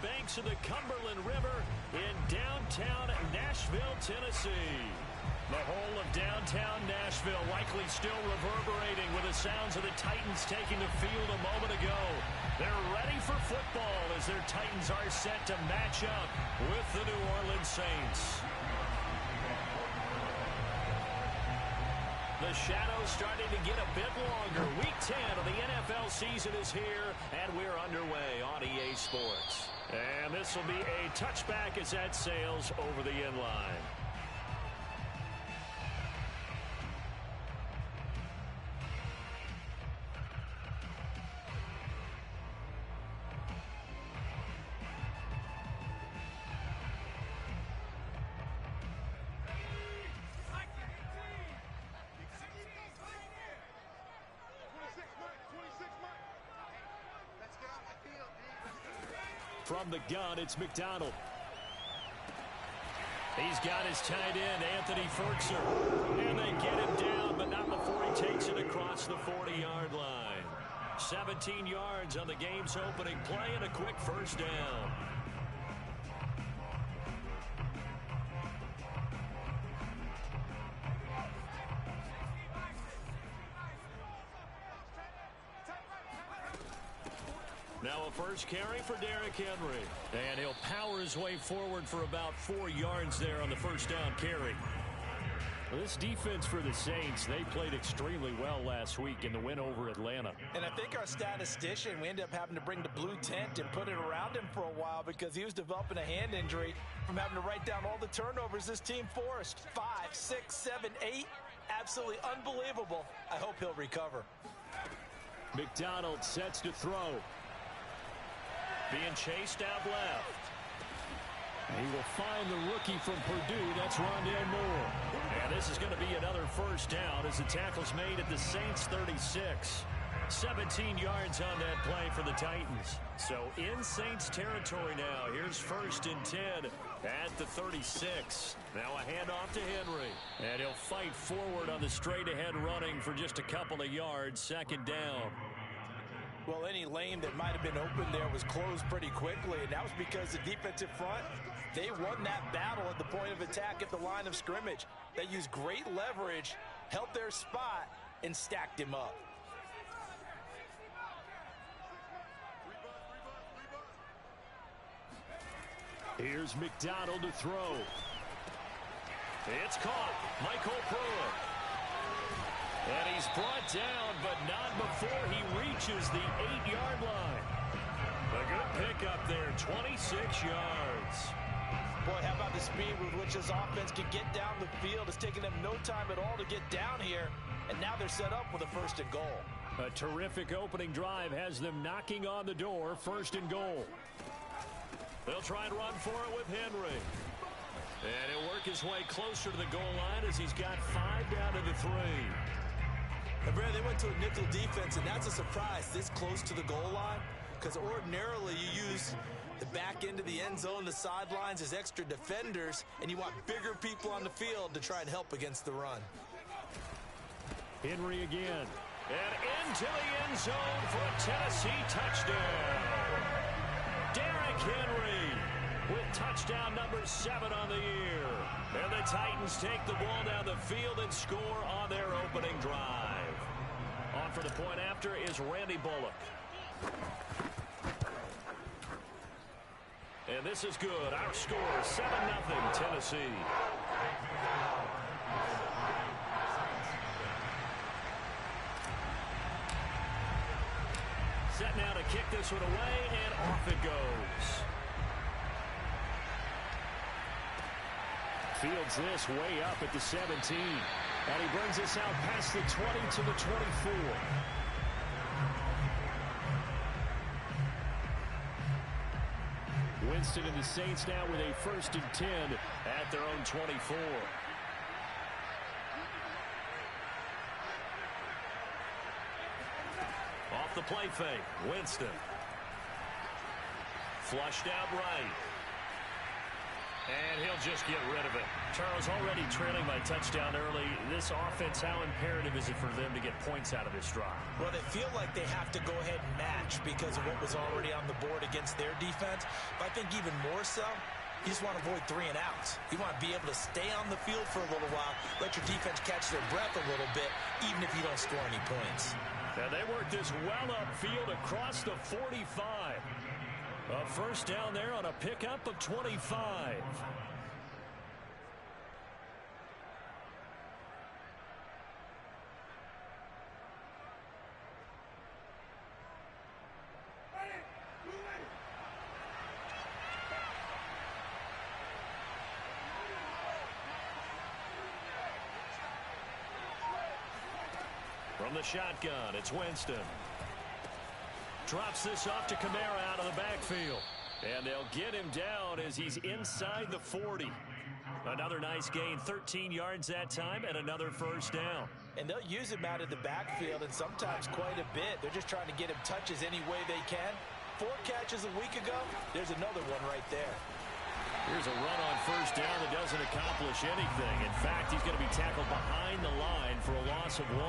banks of the Cumberland River in downtown Nashville, Tennessee. The whole of downtown Nashville likely still reverberating with the sounds of the Titans taking the field a moment ago. They're ready for football as their Titans are set to match up with the New Orleans Saints. The shadow's starting to get a bit longer. Week 10 of the NFL season is here, and we're underway on EA Sports. And this will be a touchback as that sails over the end line. From the gun, it's McDonald. He's got his tight end, Anthony Ferkser. And they get him down, but not before he takes it across the 40-yard line. 17 yards on the game's opening play and a quick first down. Now a first carry for Derrick Henry. And he'll power his way forward for about 4 yards there on the first down carry. Well, this defense for the Saints, they played extremely well last week in the win over Atlanta. And I think our statistician, we ended up having to bring the blue tent and put it around him for a while because he was developing a hand injury from having to write down all the turnovers this team forced. 5, 6, 7, 8. Absolutely unbelievable. I hope he'll recover. McDonald sets to throw. Being chased out left. He will find the rookie from Purdue. That's Rondale Moore. And this is going to be another first down as the tackle's made at the Saints 36. 17 yards on that play for the Titans. So in Saints territory now. Here's 1st and 10 at the 36. Now a handoff to Henry. And he'll fight forward on the straight-ahead running for just a couple of yards. 2nd down. Well, any lane that might have been open there was closed pretty quickly, and that was because the defensive front, they won that battle at the point of attack at the line of scrimmage. They used great leverage, held their spot, and stacked him up. Here's McDonald to throw. It's caught. Michael Pruitt. And he's brought down, but not before he reaches the 8-yard line. A good pickup there, 26 yards. Boy, how about the speed with which this offense can get down the field? It's taken them no time at all to get down here, and now they're set up with a 1st and goal. A terrific opening drive has them knocking on the door, 1st and goal. They'll try and run for it with Henry. And he'll work his way closer to the goal line as he's got 5 down to the 3. They went to a nickel defense, and that's a surprise this close to the goal line, because ordinarily you use the back end of the end zone, the sidelines as extra defenders, and you want bigger people on the field to try and help against the run. Henry again. And into the end zone for a Tennessee touchdown. Derrick Henry with touchdown number 7 on the year. And the Titans take the ball down the field and score on their opening drive. On for the point after is Randy Bullock. And this is good. Our score, 7-0 Tennessee. Set now to kick this one away, and off it goes. Fields this way up at the 17. And he brings us out past the 20 to the 24. Winston and the Saints now with a 1st and 10 at their own 24. Off the play fake, Winston. Flushed out right. And he'll just get rid of it. Charles, already trailing by touchdown early. This offense, how imperative is it for them to get points out of this drive? Well, they feel like they have to go ahead and match because of what was already on the board against their defense. But I think even more so, you just want to avoid 3 and outs. You want to be able to stay on the field for a little while, let your defense catch their breath a little bit, even if you don't score any points. And they work this well upfield across the 45. A first down there on a pickup of 25. From the shotgun, it's Winston. Drops this off to Kamara out of the backfield. And they'll get him down as he's inside the 40. Another nice gain, 13 yards that time, and another first down. And they'll use him out of the backfield, and sometimes quite a bit. They're just trying to get him touches any way they can. 4 catches a week ago, there's another one right there. Here's a run on first down that doesn't accomplish anything. In fact, he's going to be tackled behind the line for a loss of 1.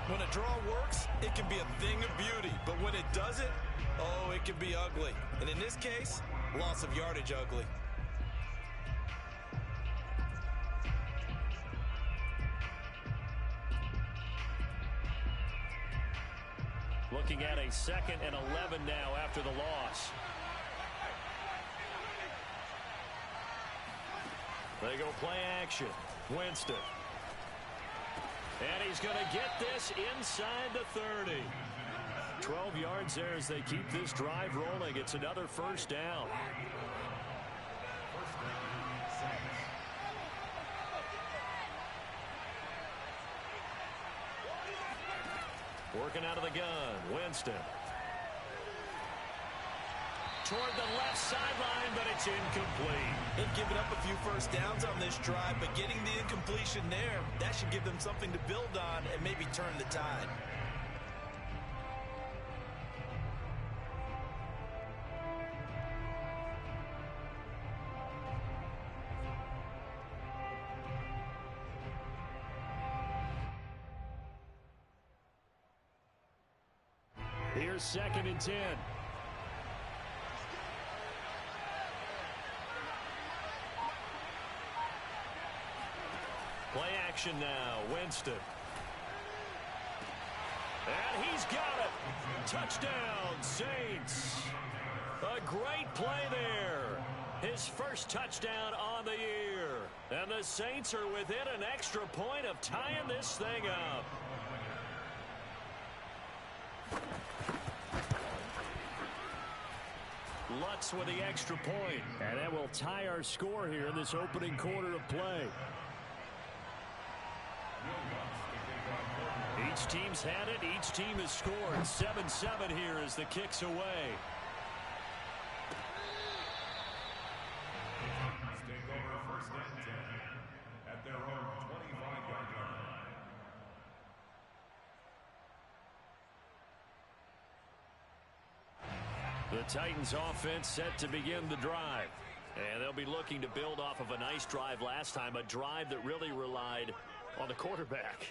When a draw works, it can be a thing of beauty. But when it doesn't, oh, it can be ugly. And in this case, loss of yardage ugly. Looking at a 2nd and 11 now after the loss. They go play action. Winston. And he's going to get this inside the 30. 12 yards there as they keep this drive rolling. It's another first down. Working out of the gun, Winston. Toward the left sideline, but it's incomplete. They've given up a few first downs on this drive, but getting the incompletion there, that should give them something to build on and maybe turn the tide. Here's 2nd and 10. Play action now, Winston. And he's got it. Touchdown, Saints. A great play there. His first touchdown on the year. And the Saints are within an extra point of tying this thing up. Lutz with the extra point. And that will tie our score here in this opening quarter of play. Each team's had it. Each team has scored. 7-7 here as the kick's away. Take over 1st and 10 at their own 25-yard line. The Titans offense set to begin the drive. And they'll be looking to build off of a nice drive last time. A drive that really relied on the quarterback.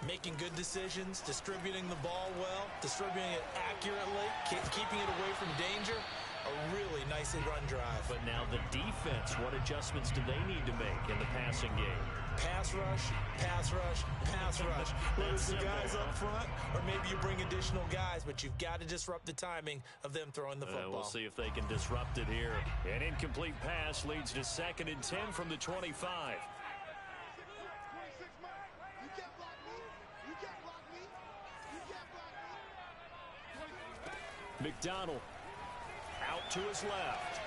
Making good decisions, distributing the ball well, distributing it accurately, keeping it away from danger. A really nicely run drive. But now the defense, what adjustments do they need to make in the passing game? Pass rush, pass rush, pass rush. Whether it's the guys up front or maybe you bring additional guys, but you've got to disrupt the timing of them throwing the football. We'll see if they can disrupt it here. An incomplete pass leads to 2nd and 10 from the 25. McDonald out to his left.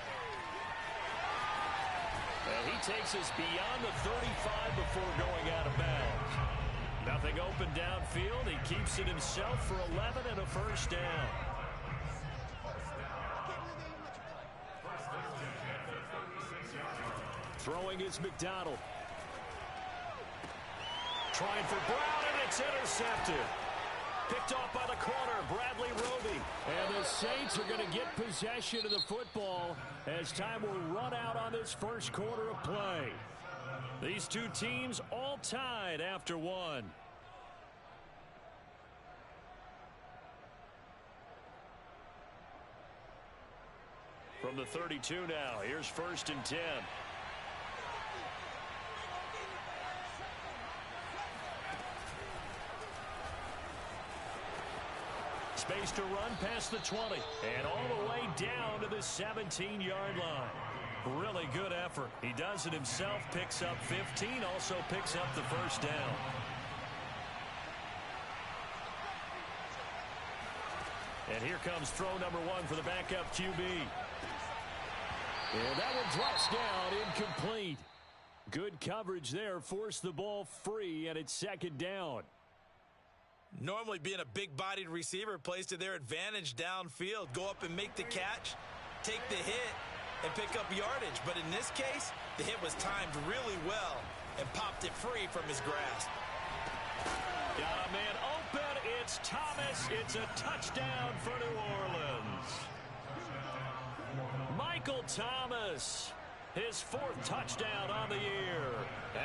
And he takes us beyond the 35 before going out of bounds. Nothing open downfield. He keeps it himself for 11 and a first down. Throwing is McDonald. Trying for Brown, and it's intercepted. Picked off by the corner, Bradley Roby. And the Saints are going to get possession of the football as time will run out on this first quarter of play. These two teams all tied after one. From the 32 now, here's 1st and 10. Space to run past the 20 and all the way down to the 17-yard line. Really good effort. He does it himself, picks up 15, also picks up the first down. And here comes throw number 1 for the backup QB. And that one drops down, incomplete. Good coverage there, forced the ball free, and it's 2nd down. Normally being a big-bodied receiver plays to their advantage downfield. Go up and make the catch, take the hit, and pick up yardage. But in this case, the hit was timed really well and popped it free from his grasp. Got a man open. It's Thomas. It's a touchdown for New Orleans. Michael Thomas, his 4th touchdown on the year.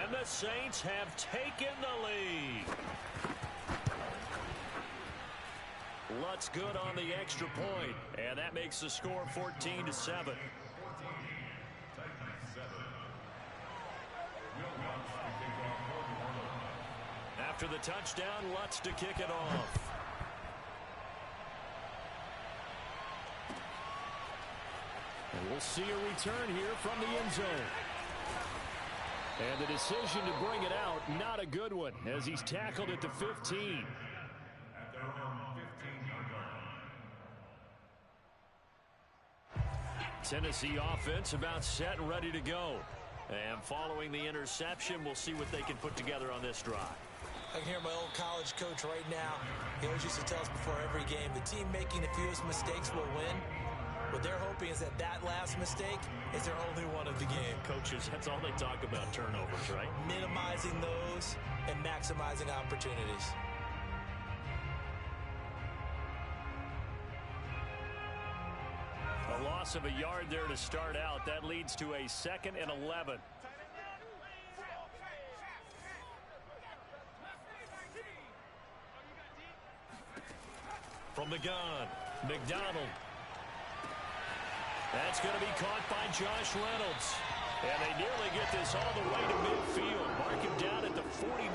And the Saints have taken the lead. Lutz good on the extra point, and that makes the score 14-7. After the touchdown, Lutz to kick it off. And we'll see a return here from the end zone. And the decision to bring it out, not a good one, as he's tackled at the 15. Tennessee offense about set and ready to go. And following the interception, we'll see what they can put together on this drive. I can hear my old college coach right now. He always used to tell us before every game, the team making the fewest mistakes will win. What they're hoping is that last mistake is their only one of the game. Coaches, that's all they talk about, turnovers, right? Minimizing those and maximizing opportunities. A loss of a yard there to start out. That leads to a 2nd and 11. From the gun, McDonald. That's going to be caught by Josh Reynolds. And they nearly get this all the way to midfield. Mark him down at the 49.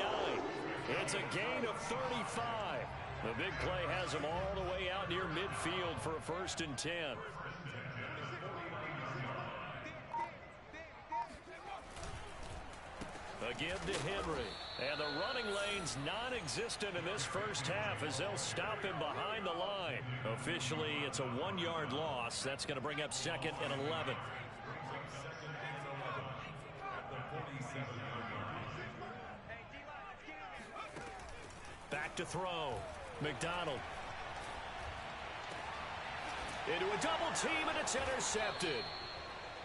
It's a gain of 35. The big play has him all the way out near midfield for a 1st and 10. Again to Henry. And the running lane's non-existent in this first half as they'll stop him behind the line. Officially, it's a 1-yard loss. That's going to bring up 2nd and 11. Back to throw. McDonald. Into a double team, and it's intercepted.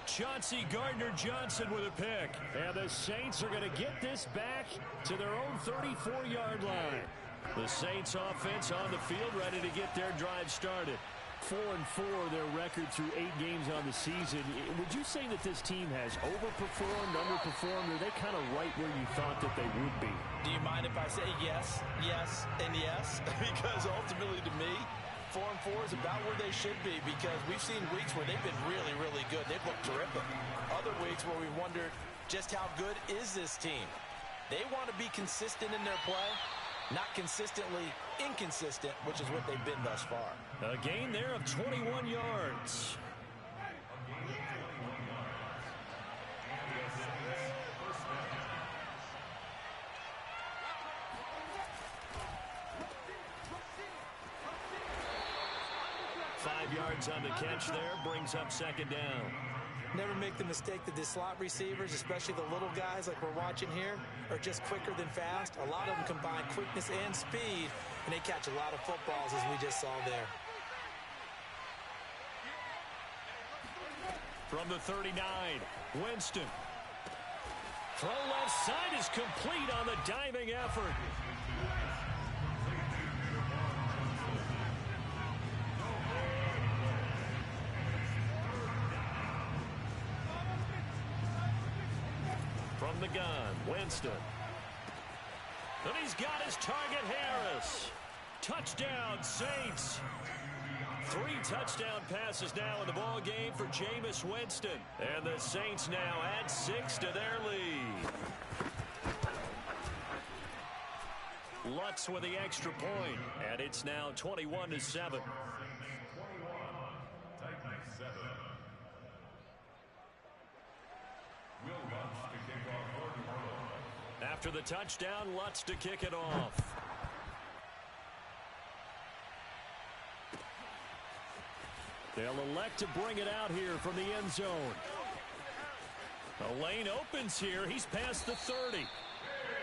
Chauncey Gardner-Johnson with a pick. And the Saints are going to get this back to their own 34-yard line. The Saints offense on the field ready to get their drive started. 4-4 their record through 8 games on the season. Would you say that this team has overperformed, underperformed, or are they kind of right where you thought that they would be? Do you mind if I say yes, yes, and yes? Because ultimately to me, 4-4 is about where they should be, because we've seen weeks where they've been really, really good. They've looked terrific. Other weeks where we wondered just how good is this team. They want to be consistent in their play, not consistently inconsistent, which is what they've been thus far. A gain there of 21 yards. Yards on the catch there, brings up 2nd down. Never make the mistake that the slot receivers, especially the little guys like we're watching here, are just quicker than fast. A lot of them combine quickness and speed, and they catch a lot of footballs, as we just saw there. From the 39, Winston. Throw left side is complete on the diving effort. From the gun, Winston. And he's got his target, Harris. Touchdown, Saints. 3 touchdown passes now in the ball game for Jameis Winston. And the Saints now add 6 to their lead. Lutz with the extra point, and it's now 21-7. After the touchdown, Lutz to kick it off. They'll elect to bring it out here from the end zone. A lane opens here. He's past the 30.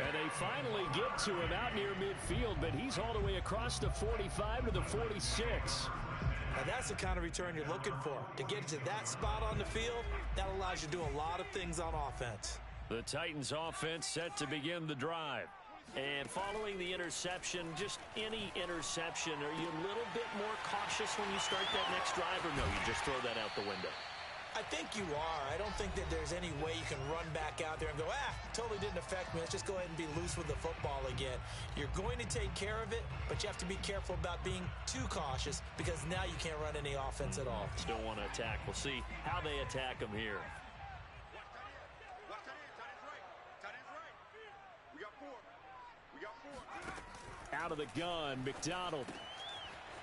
And they finally get to him out near midfield, but he's all the way across the 45 to the 46. Now that's the kind of return you're looking for. To get to that spot on the field, that allows you to do a lot of things on offense. The Titans offense set to begin the drive. And following the interception, just any interception, are you a little bit more cautious when you start that next drive, or no, you just throw that out the window? I think you are. I don't think that there's any way you can run back out there and go, totally didn't affect me. Let's just go ahead and be loose with the football again. You're going to take care of it, but you have to be careful about being too cautious because now you can't run any offense at all. Still want to attack. We'll see how they attack them here. Out of the gun, McDonald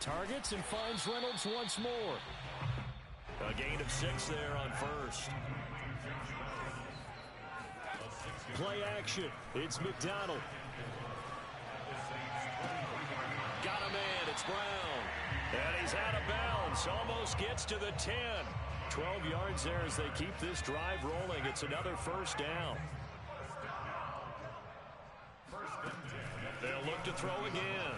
targets and finds Reynolds once more. A gain of 6 there on first. Play action. It's McDonald. Got a man. It's Brown. And he's out of bounds. Almost gets to the 10. 12 yards there as they keep this drive rolling. It's another first down. They'll look to throw again.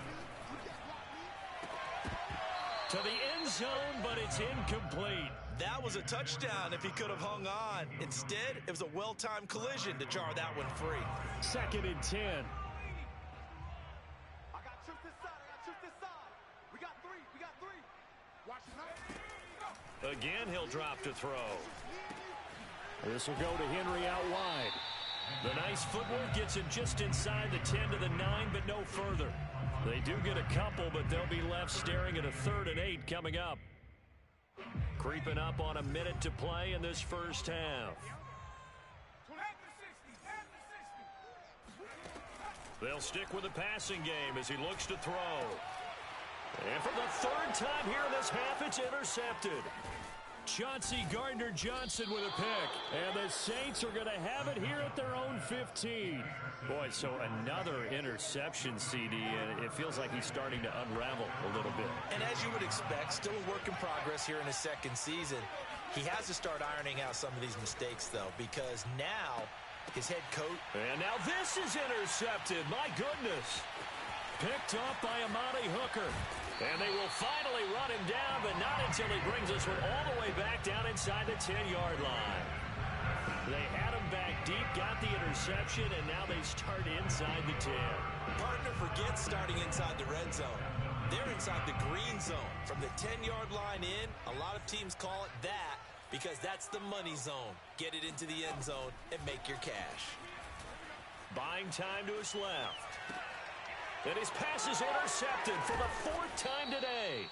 To the end zone, but it's incomplete. That was a touchdown if he could have hung on. Instead, it was a well-timed collision to jar that one free. 2nd and 10. I got trips this side. We got 3. Watch it. Again, he'll drop to throw. This will go to Henry out wide. The nice footwork gets him just inside the 10 to the 9, but no further. They do get a couple, but they'll be left staring at a 3rd and 8 coming up. Creeping up on a minute to play in this first half. They'll stick with the passing game as he looks to throw. And for the 3rd time here in this half, it's intercepted. Chauncey Gardner-Johnson with a pick. And the Saints are going to have it here at their own 15. Boy, so another interception, CD, and it feels like he's starting to unravel a little bit. And as you would expect, still a work in progress here in his 2nd season. He has to start ironing out some of these mistakes, though, because now his head coach... And now this is intercepted. My goodness. Picked off by Amani Hooker. And they will finally run him down, but not until he brings this one all the way back down inside the 10-yard line. They had him back deep, got the interception, and now they start inside the 10. Partner forgets starting inside the red zone. They're inside the green zone. From the 10-yard line in, a lot of teams call it that because that's the money zone. Get it into the end zone and make your cash. Buying time to his left. And his pass is intercepted for the 4th time today.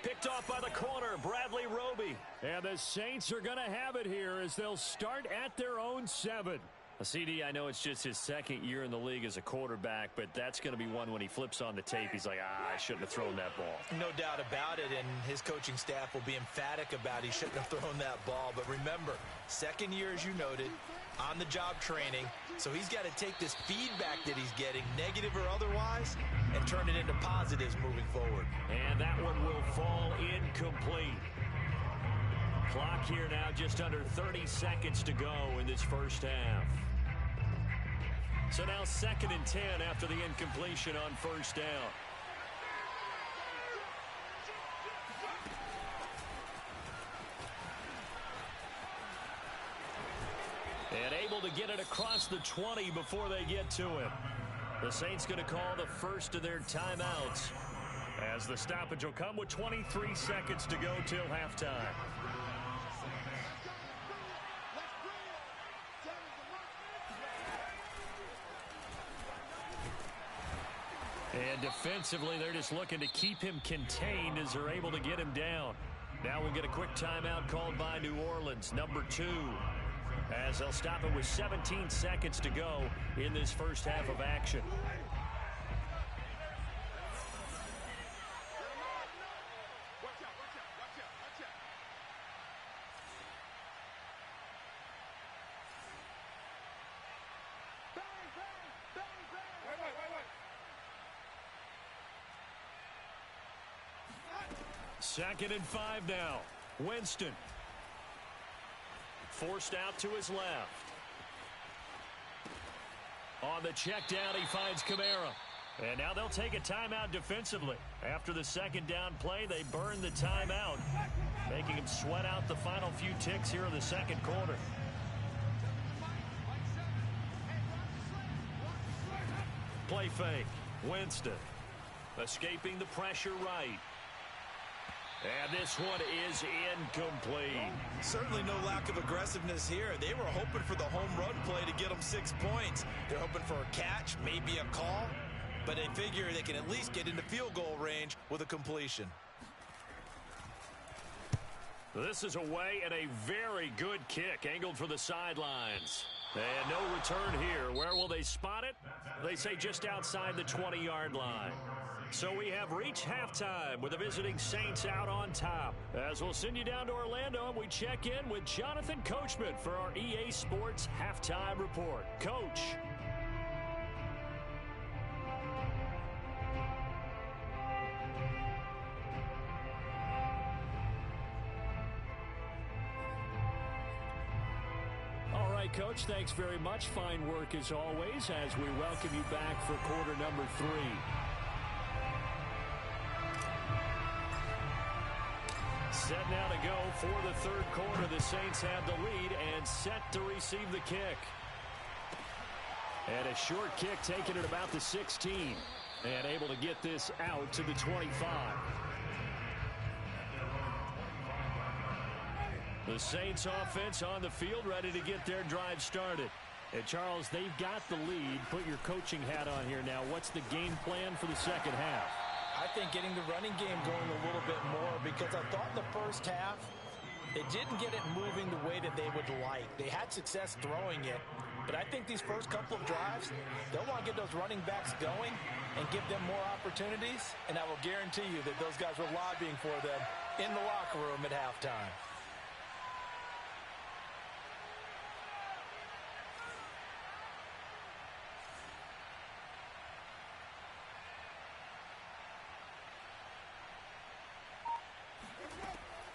Picked off by the corner, Bradley Roby. And the Saints are going to have it here as they'll start at their own 7. CD, I know it's just his 2nd year in the league as a quarterback, but that's going to be one when he flips on the tape. He's like, I shouldn't have thrown that ball. No doubt about it, and his coaching staff will be emphatic about he shouldn't have thrown that ball. But remember, 2nd year, as you noted, on-the-job training, so he's got to take this feedback that he's getting, negative or otherwise, and turn it into positives moving forward. And that one will fall incomplete. Clock here now just under 30 seconds to go in this first half. So now 2nd and 10 after the incompletion on first down. And able to get it across the 20 before they get to him. The Saints going to call the first of their timeouts as the stoppage will come with 23 seconds to go till halftime. And defensively, they're just looking to keep him contained as they're able to get him down. Now we'll get a quick timeout called by New Orleans, number 2, as they'll stop it with 17 seconds to go in this first half of action. Second and 5 now. Winston. Forced out to his left. On the check down, he finds Kamara. And now they'll take a timeout defensively. After the second down play, they burn the timeout, making him sweat out the final few ticks here in the second quarter. Play fake. Winston. Escaping the pressure right. And this one is incomplete. Certainly no lack of aggressiveness here. They were hoping for the home run play to get them 6 points. They're hoping for a catch, maybe a call, but they figure they can at least get into field goal range with a completion. This is away and a very good kick, angled for the sidelines. And no return here. Where will they spot it? They say just outside the 20-yard line. So we have reached halftime with the visiting Saints out on top. As we'll send you down to Orlando, we check in with Jonathan Coachman for our EA Sports Halftime Report. Coach. All right, Coach, thanks very much. Fine work as always as we welcome you back for quarter number 3. Set now to go for the third quarter. The Saints have the lead and set to receive the kick. And a short kick taken at about the 16. And able to get this out to the 25. The Saints offense on the field ready to get their drive started. And Charles, they've got the lead. Put your coaching hat on here now. What's the game plan for the second half? I think getting the running game going a little bit more, because I thought in the first half they didn't get it moving the way that they would like. They had success throwing it, but I think these first couple of drives, they'll want to get those running backs going and give them more opportunities, and I will guarantee you that those guys were lobbying for them in the locker room at halftime.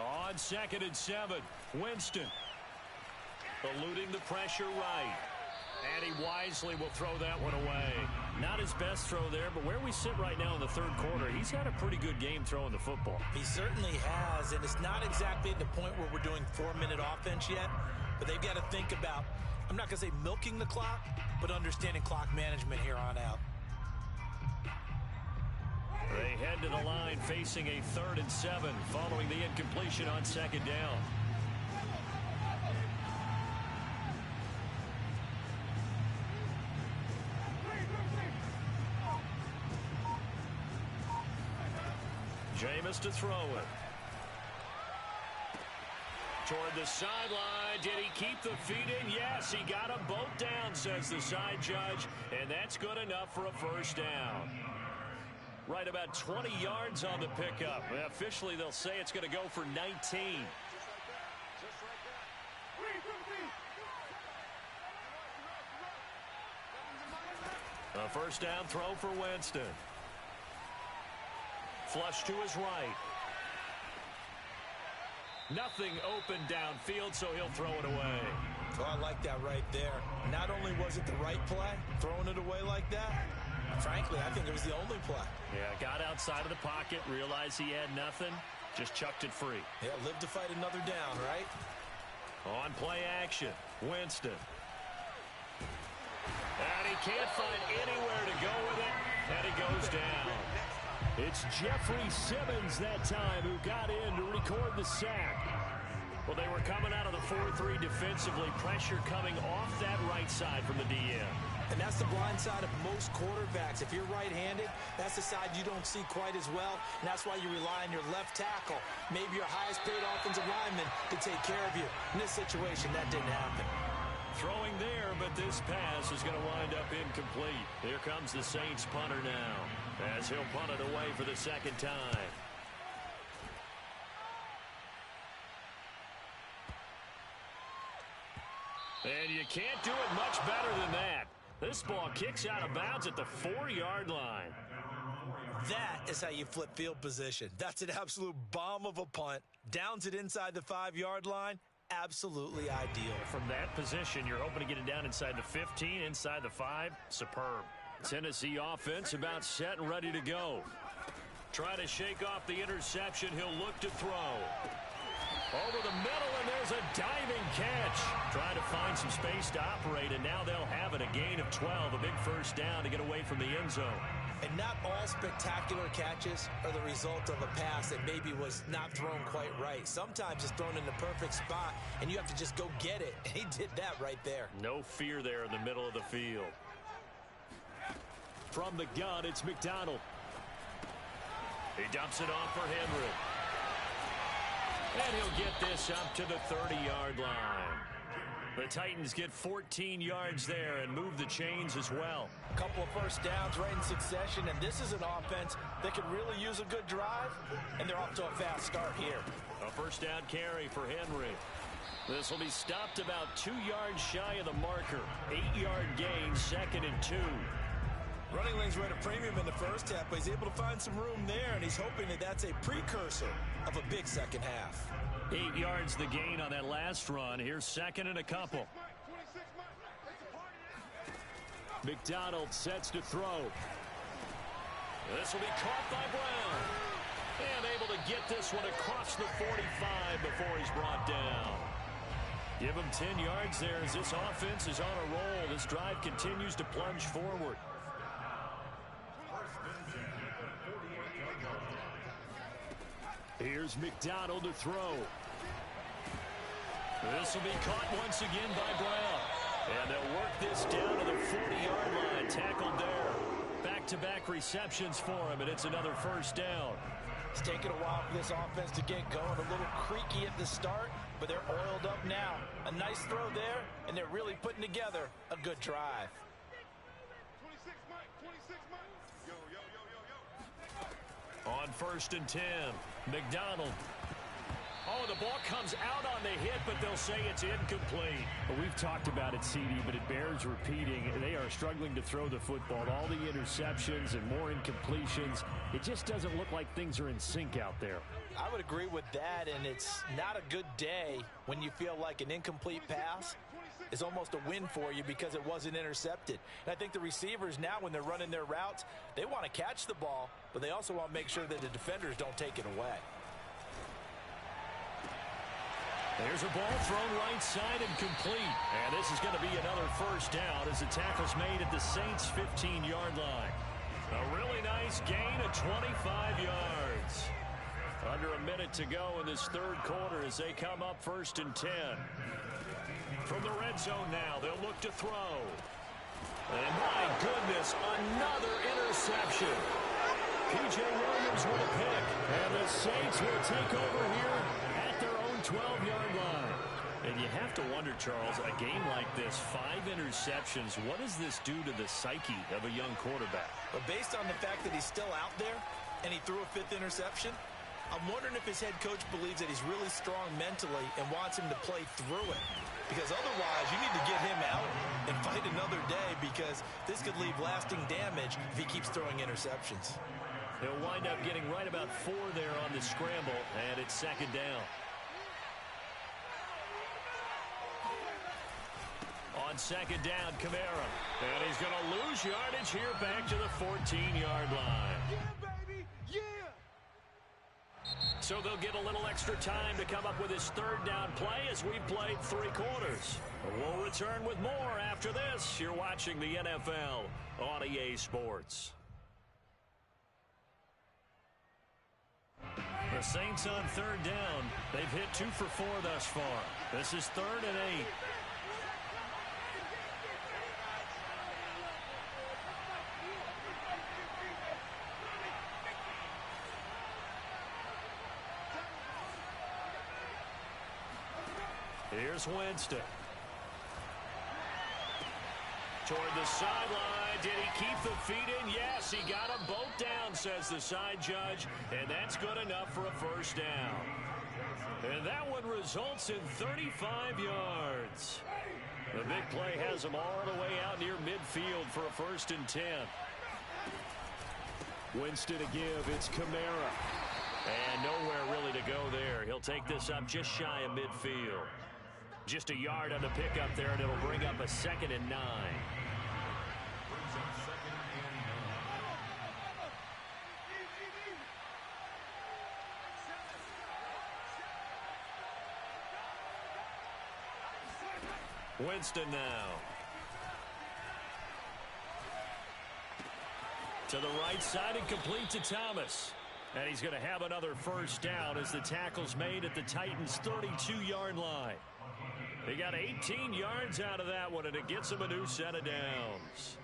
On 2nd and 7, Winston eluding the pressure right. And he wisely will throw that one away. Not his best throw there, but where we sit right now in the third quarter, he's had a pretty good game throwing the football. He certainly has, and it's not exactly at the point where we're doing 4-minute offense yet, but they've got to think about, I'm not going to say milking the clock, but understanding clock management here on out. They head to the line facing a 3rd and 7 following the incompletion on 2nd down. Jameis to throw it. Toward the sideline. Did he keep the feet in? Yes, he got them both down, says the side judge, and that's good enough for a first down. Right about 20 yards on the pickup. Officially, they'll say it's going to go for 19. A first down throw for Winston. Flush to his right. Nothing open downfield, so he'll throw it away. Oh, I like that right there. Not only was it the right play, throwing it away like that, frankly, I think it was the only play. Yeah, got outside of the pocket, realized he had nothing, just chucked it free. Yeah, live to fight another down, right? On play action, Winston. And he can't find anywhere to go with it, and he goes down. It's Jeffrey Simmons that time who got in to record the sack. Well, they were coming out of the 4-3 defensively. Pressure coming off that right side from the DN. And that's the blind side of most quarterbacks. If you're right-handed, that's the side you don't see quite as well. And that's why you rely on your left tackle, maybe your highest-paid offensive lineman, to take care of you. In this situation, that didn't happen. Throwing there, but this pass is going to wind up incomplete. Here comes the Saints punter now, as he'll punt it away for the second time. And you can't do it much better than that. This ball kicks out of bounds at the 4-yard line. That is how you flip field position. That's an absolute bomb of a punt. Downs it inside the 5-yard line. Absolutely ideal. From that position, you're hoping to get it down inside the 15, inside the 5. Superb. Tennessee offense about set and ready to go. Try to shake off the interception. He'll look to throw. Over the middle, and there's a diving catch. Trying to find some space to operate, and now they'll have it. A gain of 12, a big first down to get away from the end zone. And not all spectacular catches are the result of a pass that maybe was not thrown quite right. Sometimes it's thrown in the perfect spot, and you have to just go get it. And he did that right there. No fear there in the middle of the field. From the gun, it's McDonald. He dumps it off for Henry. And he'll get this up to the 30-yard line. The Titans get 14 yards there and move the chains as well. A couple of first downs right in succession, and this is an offense that could really use a good drive, and they're off to a fast start here. A first down carry for Henry. This will be stopped about 2 yards shy of the marker. 8-yard gain, 2nd and 2. Running lanes were at a premium in the first half, but he's able to find some room there, and he's hoping that that's a precursor of a big second half. 8 yards the gain on that last run. Here's 2nd and a couple. McDonald sets to throw. This will be caught by Brown. And able to get this one across the 45 before he's brought down. Give him 10 yards there as this offense is on a roll. This drive continues to plunge forward. Here's McDonald to throw. This will be caught once again by Brown. And they'll work this down to the 40-yard line. Tackled there. Back-to-back receptions for him, and it's another first down. It's taken a while for this offense to get going. A little creaky at the start, but they're oiled up now. A nice throw there, and they're really putting together a good drive. 26, Mike. 26, Mike. Yo, yo, yo, yo, yo. On 1st and 10, McDonald. Oh, the ball comes out on the hit, but they'll say it's incomplete. Well, we've talked about it, CD, but it bears repeating. They are struggling to throw the football. All the interceptions and more incompletions. It just doesn't look like things are in sync out there. I would agree with that, and it's not a good day when you feel like an incomplete pass is almost a win for you because it wasn't intercepted. And I think the receivers now, when they're running their routes, they want to catch the ball, but they also want to make sure that the defenders don't take it away. There's a ball thrown right side and complete. And this is going to be another first down as the tackle's made at the Saints' 15-yard line. A really nice gain of 25 yards. Under a minute to go in this third quarter as they come up 1st and 10. From the red zone now, they'll look to throw. And my goodness, another interception. P.J. Williams with a pick. And the Saints will take over here at their own 12-yard line. And you have to wonder, Charles, a game like this, 5 interceptions, what does this do to the psyche of a young quarterback? But based on the fact that he's still out there and he threw a 5th interception, I'm wondering if his head coach believes that he's really strong mentally and wants him to play through it. Because otherwise, you need to get him out and fight another day because this could leave lasting damage if he keeps throwing interceptions. He'll wind up getting right about 4 there on the scramble, and it's 2nd down. On 2nd down, Kamara. And he's going to lose yardage here back to the 14-yard line. Yeah, baby. Yeah. So they'll get a little extra time to come up with his 3rd down play as we've played 3 quarters. We'll return with more after this. You're watching the NFL on EA Sports. The The Saints on third down. They've hit 2 for 4 thus far. This is 3rd and 8. Here's Winston. Toward the sideline. Did he keep the feet in? Yes, he got them both down, says the side judge. And that's good enough for a first down. And that one results in 35 yards. The big play has them all the way out near midfield for a 1st and 10. Winston to give. It's Kamara. And nowhere really to go there. He'll take this up just shy of midfield. Just a yard on the pickup there, and it'll bring up a 2nd and 9. Winston now. To the right side and complete to Thomas. And he's going to have another first down as the tackle's made at the Titans' 32-yard line. They got 18 yards out of that one, and it gets them a new set of downs.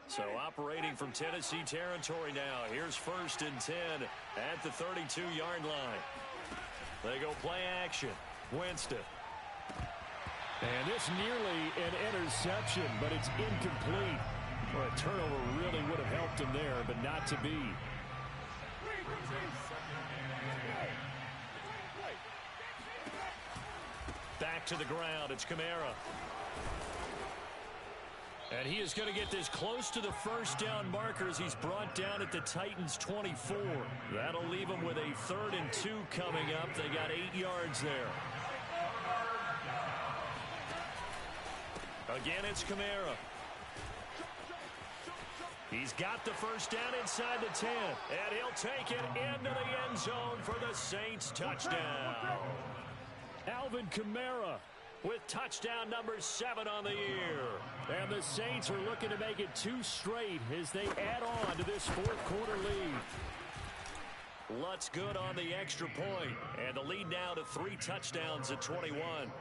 So operating from Tennessee territory now. Here's 1st and 10 at the 32-yard line. They go play action. Winston. And this nearly an interception, but it's incomplete. Well, a turnover really would have helped him there, but not to be. Back to the ground. It's Kamara. And he is going to get this close to the first down marker as he's brought down at the Titans' 24. That'll leave him with a 3rd and 2 coming up. They got 8 yards there. Again, it's Kamara. He's got the first down inside the 10. And he'll take it into the end zone for the Saints touchdown. Alvin Kamara with touchdown number 7 on the year. And the Saints are looking to make it 2 straight as they add on to this 4th quarter lead. Lutz good on the extra point. And the lead now to 3 touchdowns at 21.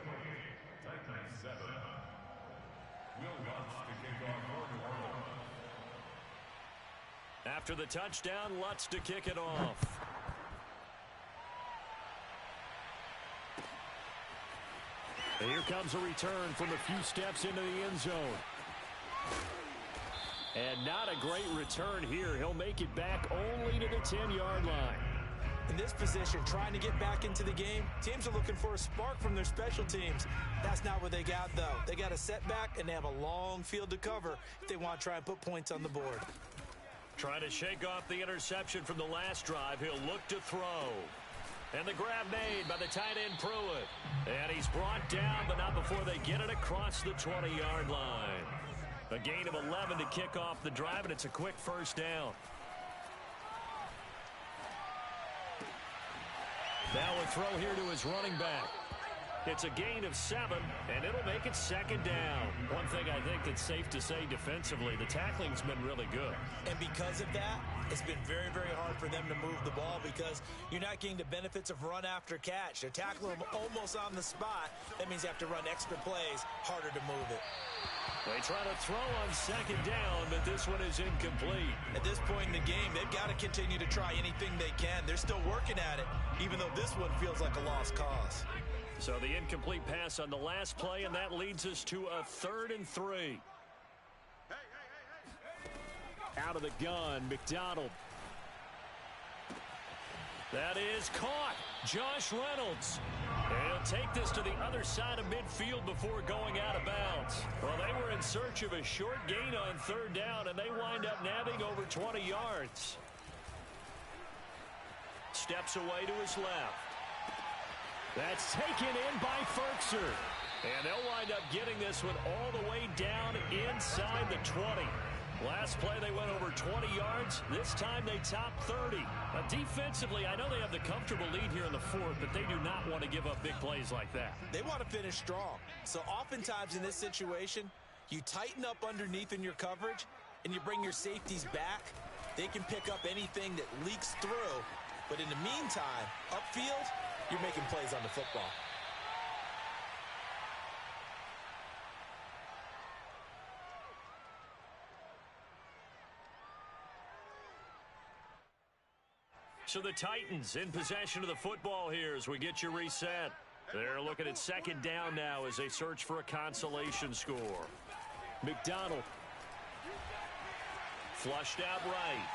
After the touchdown, Lutz to kick it off. And here comes a return from a few steps into the end zone. And not a great return here. He'll make it back only to the 10-yard line. In this position, trying to get back into the game, teams are looking for a spark from their special teams. That's not what they got, though. They got a setback, and they have a long field to cover if they want to try and put points on the board. Trying to shake off the interception from the last drive. He'll look to throw. And the grab made by the tight end Pruitt. And he's brought down, but not before they get it across the 20-yard line. A gain of 11 to kick off the drive, and it's a quick first down. Now a throw here to his running back. It's a gain of 7, and it'll make it 2nd down. One thing I think that's safe to say defensively, the tackling's been really good. And because of that, it's been very, very hard for them to move the ball because you're not getting the benefits of run after catch. They're tackling them almost on the spot. That means they have to run extra plays, harder to move it. They try to throw on 2nd down, but this one is incomplete. At this point in the game, they've got to continue to try anything they can. They're still working at it, even though this one feels like a lost cause. So the incomplete pass on the last play, and that leads us to a 3rd and 3. Out of the gun, McDonald. That is caught. Josh Reynolds. And he'll take this to the other side of midfield before going out of bounds. Well, they were in search of a short gain on 3rd down, and they wind up nabbing over 20 yards. Steps away to his left. That's taken in by Firkser. And they'll wind up getting this one all the way down inside the 20. Last play, they went over 20 yards. This time, they topped 30. Now, defensively, I know they have the comfortable lead here in the 4th, but they do not want to give up big plays like that. They want to finish strong. So oftentimes in this situation, you tighten up underneath in your coverage, and you bring your safeties back. They can pick up anything that leaks through But in the meantime, upfield, you're making plays on the football. So the Titans in possession of the football here as we get you reset. They're looking at second down now as they search for a consolation score. McDonald. Flushed out right.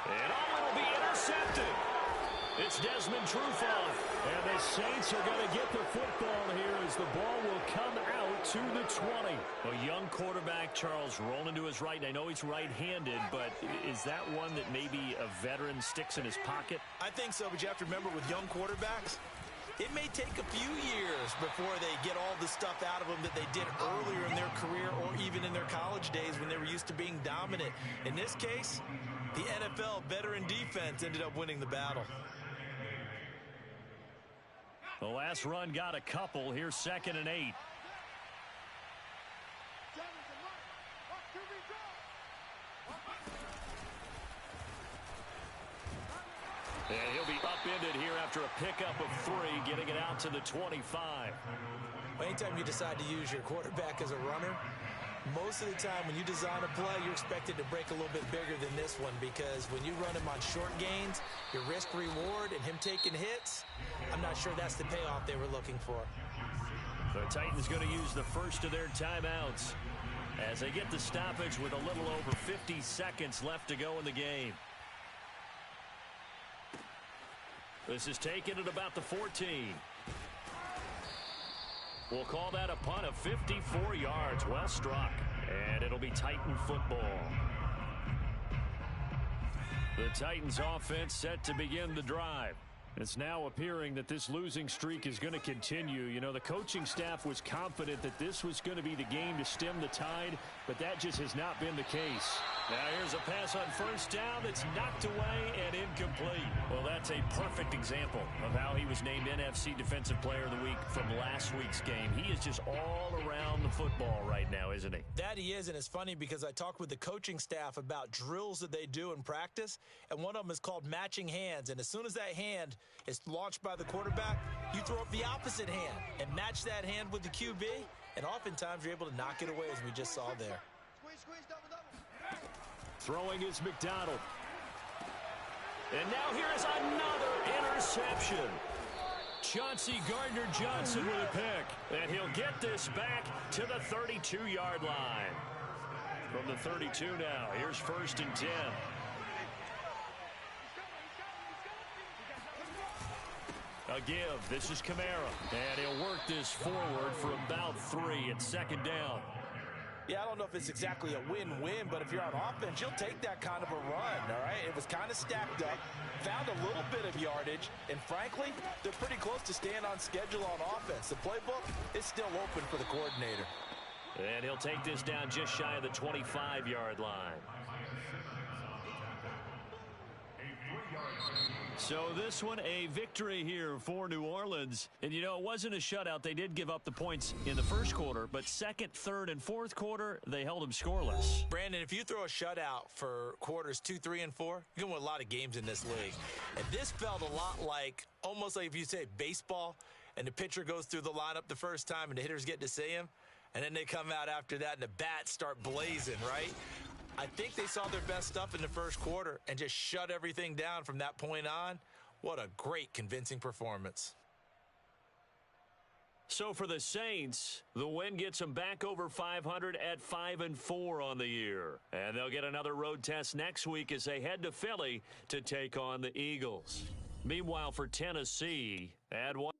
And will be intercepted. It's Desmond Trufant. And the Saints are going to get the football here as the ball will come out to the 20. A young quarterback, Charles, rolling to his right. I know he's right-handed, but is that one that maybe a veteran sticks in his pocket? I think so, but you have to remember with young quarterbacks, it may take a few years before they get all the stuff out of them that they did earlier in their career or even in their college days when they were used to being dominant. In this case, the NFL veteran defense ended up winning the battle. The last run got a couple. Here's 2nd and 8. And he'll be upended here after a pickup of 3, getting it out to the 25. Anytime you decide to use your quarterback as a runner, most of the time when you design a play, you're expected to break a little bit bigger than this one, because when you run him on short gains, your risk reward and him taking hits, I'm not sure that's the payoff they were looking for. The Titans going to use the first of their timeouts as they get the stoppage with a little over 50 seconds left to go in the game. This is taken at about the 14. We'll call that a punt of 54 yards. Well struck. And it'll be Titan football. The Titans offense set to begin the drive. It's now appearing that this losing streak is going to continue. You know, the coaching staff was confident that this was going to be the game to stem the tide, but that just has not been the case. Now here's a pass on first down that's knocked away and incomplete. Well, that's a perfect example of how he was named NFC Defensive Player of the Week from last week's game. He is just all around the football right now, isn't he? That he is, and it's funny because I talked with the coaching staff about drills that they do in practice, and one of them is called matching hands. And as soon as that hand is launched by the quarterback, you throw up the opposite hand and match that hand with the QB, and oftentimes you're able to knock it away, as we just saw there. Throwing is McDonald. And now here is another interception. Chauncey Gardner-Johnson with a pick. And he'll get this back to the 32-yard line. From the 32 now, here's 1st and 10. A give. This is Kamara. And he'll work this forward for about 3 at 2nd down. Yeah, I don't know if it's exactly a win-win, but if you're on offense, you'll take that kind of a run, all right? It was kind of stacked up, found a little bit of yardage, and frankly, they're pretty close to staying on schedule on offense. The playbook is still open for the coordinator. And he'll take this down just shy of the 25-yard line. So this one, a victory here for New Orleans. And, you know, it wasn't a shutout. They did give up the points in the first quarter, but second, third, and fourth quarter, they held them scoreless. Brandon, if you throw a shutout for quarters 2, 3, and 4, you're going to win a lot of games in this league. And this felt a lot like, almost like if you say baseball, and the pitcher goes through the lineup the first time, and the hitters get to see him, and then they come out after that, and the bats start blazing, right? I think they saw their best stuff in the first quarter and just shut everything down from that point on. What a great, convincing performance. So for the Saints, the win gets them back over 500 at 5-4 on the year. And they'll get another road test next week as they head to Philly to take on the Eagles. Meanwhile, for Tennessee, add one.